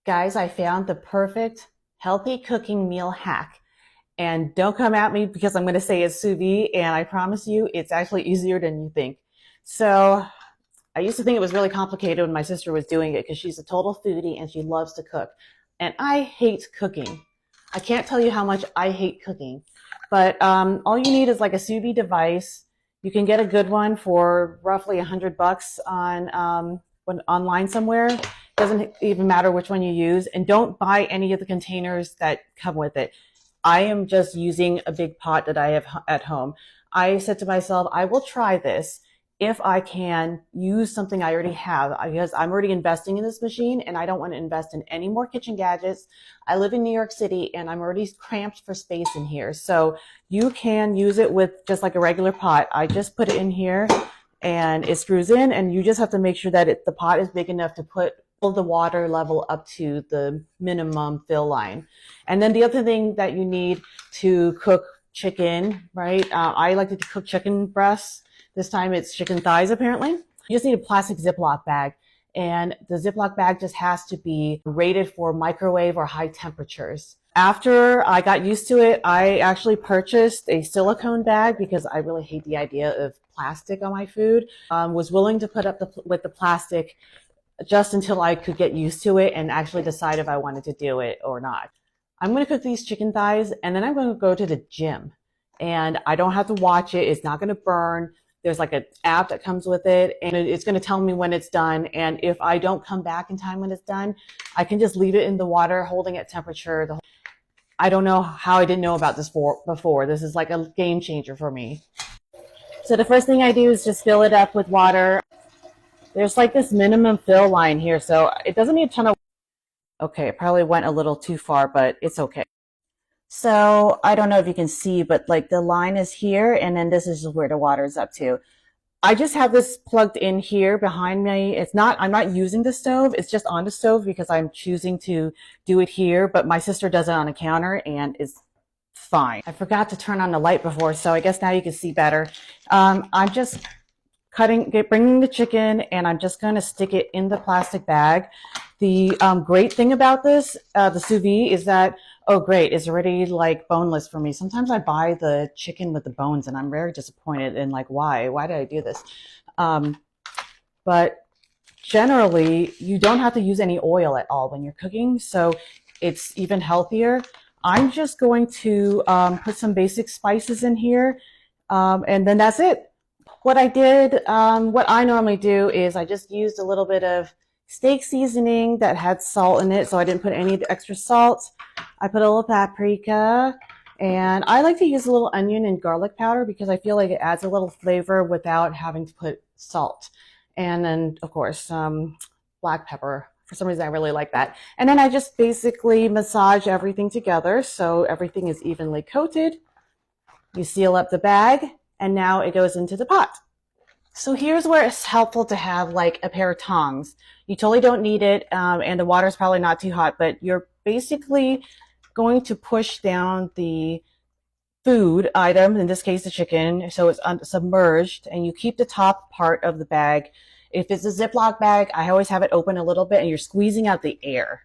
Guys, I found the perfect healthy cooking meal hack. And don't come at me because I'm going to say it's sous vide, and I promise you it's actually easier than you think. So I used to think it was really complicated when my sister was doing it because she's a total foodie and she loves to cook. And I hate cooking. I can't tell you how much I hate cooking. But all you need is like a sous vide device. You can get a good one for roughly $100 on online somewhere. Doesn't even matter which one you use. And don't buy any of the containers that come with it. I am just using a big pot that I have at home. I said to myself, I will try this if I can use something I already have, because I'm already investing in this machine and I don't want to invest in any more kitchen gadgets. I live in New York City and I'm already cramped for space in here. So you can use it with just like a regular pot. I just put it in here and it screws in, and you just have to make sure that the pot is big enough to put the water level up to the minimum fill line. And then the other thing that you need to cook chicken, right? I like to cook chicken breasts. This time it's chicken thighs, apparently. You just need a plastic Ziploc bag. And the Ziploc bag just has to be rated for microwave or high temperatures. After I got used to it, I actually purchased a silicone bag because I really hate the idea of plastic on my food. Was willing to put up with the plastic just until I could get used to it and actually decide if I wanted to do it or not. I'm going to cook these chicken thighs and then I'm going to go to the gym. And I don't have to watch it. It's not going to burn. There's like an app that comes with it, and it's going to tell me when it's done. And if I don't come back in time when it's done, I can just leave it in the water, holding at temperature. I don't know how I didn't know about this before. This is like a game changer for me. So the first thing I do is just fill it up with water. There's like this minimum fill line here, so it doesn't need a ton of. Okay, it probably went a little too far, but it's okay. So I don't know if you can see, but like the line is here, and then this is where the water is up to. I just have this plugged in here behind me. I'm not using the stove. It's just on the stove because I'm choosing to do it here, but my sister does it on a counter and it's fine. I forgot to turn on the light before, so I guess now you can see better. I'm just bringing the chicken, and I'm just going to stick it in the plastic bag. The great thing about this, the sous vide, is that, oh great, it's already like boneless for me. Sometimes I buy the chicken with the bones and I'm very disappointed and like, why did I do this? But generally you don't have to use any oil at all when you're cooking, so it's even healthier. I'm just going to put some basic spices in here, and then that's it. What I normally do is I just used a little bit of steak seasoning that had salt in it, so I didn't put any extra salt. I put a little paprika, and I like to use a little onion and garlic powder because I feel like it adds a little flavor without having to put salt. And then, of course, black pepper. For some reason, I really like that. And then I just basically massage everything together so everything is evenly coated. You seal up the bag, and now it goes into the pot. So here's where it's helpful to have like a pair of tongs. You totally don't need it, and the water's probably not too hot, but you're basically going to push down the food item, in this case the chicken, so it's submerged, and you keep the top part of the bag. If it's a Ziploc bag, I always have it open a little bit and you're squeezing out the air.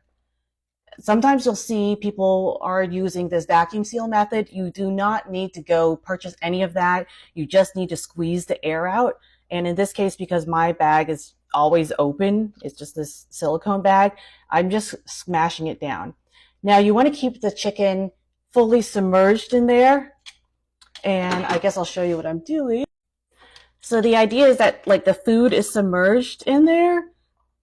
Sometimes you'll see people are using this vacuum seal method. You do not need to go purchase any of that. You just need to squeeze the air out. And in this case, because my bag is always open, it's just this silicone bag, I'm just smashing it down. Now you want to keep the chicken fully submerged in there. And I guess I'll show you what I'm doing. So the idea is that like the food is submerged in there,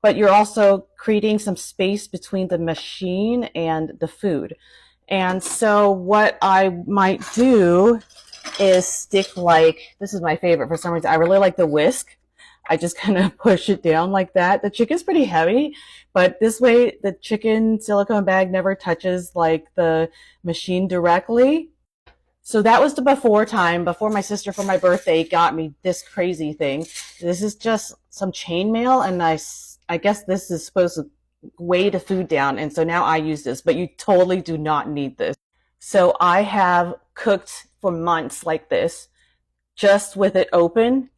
but you're also creating some space between the machine and the food. And so what I might do is stick like, this is my favorite for some reason, I really like the whisk. I just kind of push it down like that. The chicken's pretty heavy, but this way the chicken silicone bag never touches like the machine directly. So that was the before time, before my sister for my birthday got me this crazy thing. This is just some chainmail, and I guess this is supposed to weigh the food down, and so now I use this, but you totally do not need this. So I have cooked for months like this, just with it open,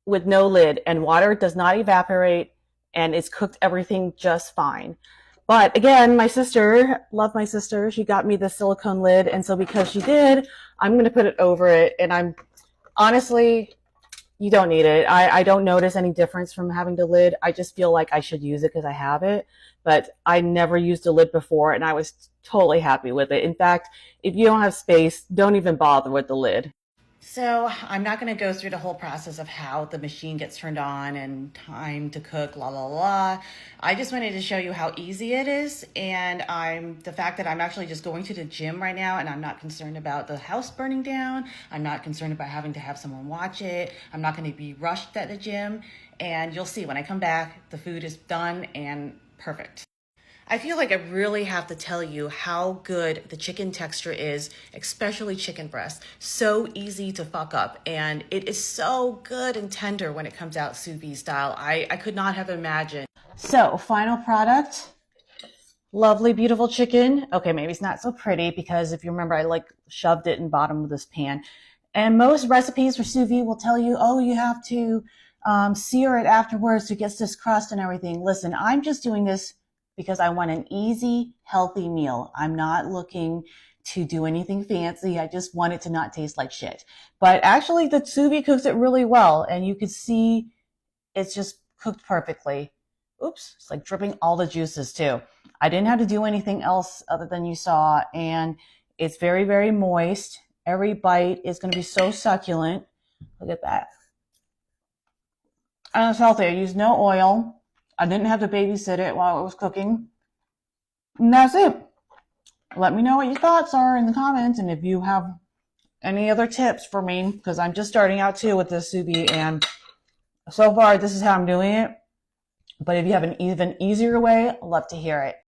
with no lid, and water does not evaporate, and it's cooked everything just fine. But again, my sister, love my sister, she got me the silicone lid. And so because she did, I'm going to put it over it. And I'm honestly, you don't need it. I don't notice any difference from having the lid. I just feel like I should use it because I have it. But I never used a lid before and I was totally happy with it. In fact, if you don't have space, don't even bother with the lid. So I'm not going to go through the whole process of how the machine gets turned on and time to cook, la la la. I just wanted to show you how easy it is, and the fact that I'm actually just going to the gym right now, and I'm not concerned about the house burning down. I'm not concerned about having to have someone watch it. I'm not going to be rushed at the gym, and you'll see when I come back, the food is done and perfect. I feel like I really have to tell you how good the chicken texture is, especially chicken breast. So easy to fuck up, and it is so good and tender when it comes out sous vide style. I could not have imagined. So, final product. Lovely, beautiful chicken. Okay, maybe it's not so pretty because if you remember, I like shoved it in the bottom of this pan. And most recipes for sous vide will tell you, oh, you have to sear it afterwards to get this crust and everything. Listen, I'm just doing this because I want an easy, healthy meal. I'm not looking to do anything fancy. I just want it to not taste like shit. But actually, the sous vide cooks it really well, and you can see it's just cooked perfectly. Oops, it's like dripping all the juices too. I didn't have to do anything else other than you saw, and it's very, very moist. Every bite is going to be so succulent. Look at that. And it's healthy. I used no oil. I didn't have to babysit it while it was cooking. And that's it. Let me know what your thoughts are in the comments, and if you have any other tips for me, because I'm just starting out too with this sous vide, and so far this is how I'm doing it. But if you have an even easier way, I'd love to hear it.